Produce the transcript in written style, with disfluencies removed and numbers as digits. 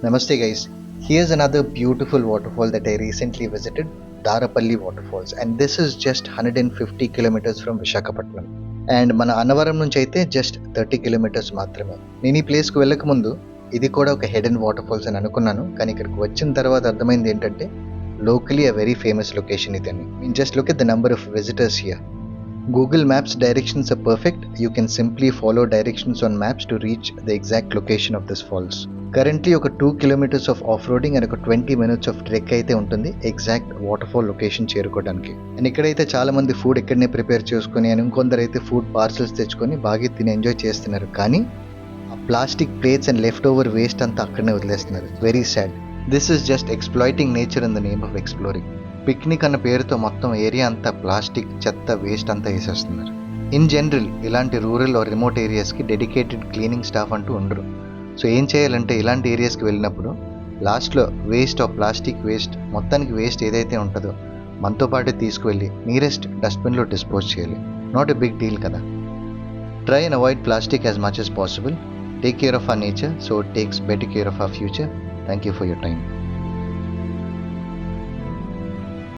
Namaste guys. Here's another beautiful waterfall that I recently visited, Darapalli Waterfalls, and this is just 150 kilometers from Visakhapatnam. And మన అన్నవరం నుంచి అయితే just 30 kilometres మాత్రమే. నేను ఈ ప్లేస్కి వెళ్ళక ముందు ఇది కూడా ఒక హెడెన్ వాటర్ ఫాల్స్ అని అనుకున్నాను, కానీ ఇక్కడికి వచ్చిన తర్వాత అర్థమైంది ఏంటంటే locally a very famous location ఇదని. Mean just look at the number of visitors here. Google Maps directions are perfect. You can simply follow directions on maps to reach the exact location of this falls. Currently ఒక 2 kilometers of off-roading and ఒక 20 minutes of trek అయితే ఉంటుంది exact water fall location చేరుకోవడానికి. And ఇక్కడైతే చాలా మంది food ఇక్కడనే prepare చేసుకుని అండ్ ఇంకొందరు అయితే ఫుడ్ పార్సల్స్ తెచ్చుకొని బాగా తిని ఎంజాయ్ చేస్తున్నారు. కానీ ఆ plastic plates and left over waste అంతా అక్కడనే వదిలేస్తున్నారు. Very sad. This is just exploiting nature in the name of exploring. Picnic అన్న పేరుతో మొత్తం ఏరియా అంతా ప్లాస్టిక్ చెత్త వేస్ట్ అంతా వేసేస్తున్నారు. ఇన్ జనరల్ ఇలాంటి రూరల్ ఆర్ రిమోట్ ఏరియాస్కి డెడికేటెడ్ క్లీనింగ్ స్టాఫ్ అంటూ ఉండరు. సో ఏం చేయాలంటే ఇలాంటి ఏరియాస్కి వెళ్ళినప్పుడు లాస్ట్లో వేస్ట్ ఆఫ్ ప్లాస్టిక్ వేస్ట్ మొత్తానికి వేస్ట్ ఏదైతే ఉంటుందో మనతో పాటు తీసుకువెళ్ళి నియరెస్ట్ డస్ట్బిన్లో డిస్పోజ్ చేయాలి. నాట్ ఎ బిగ్ డీల్ కదా. Try and avoid plastic as much as possible. Take care of our nature so it takes better care of our future. Thank you for your time.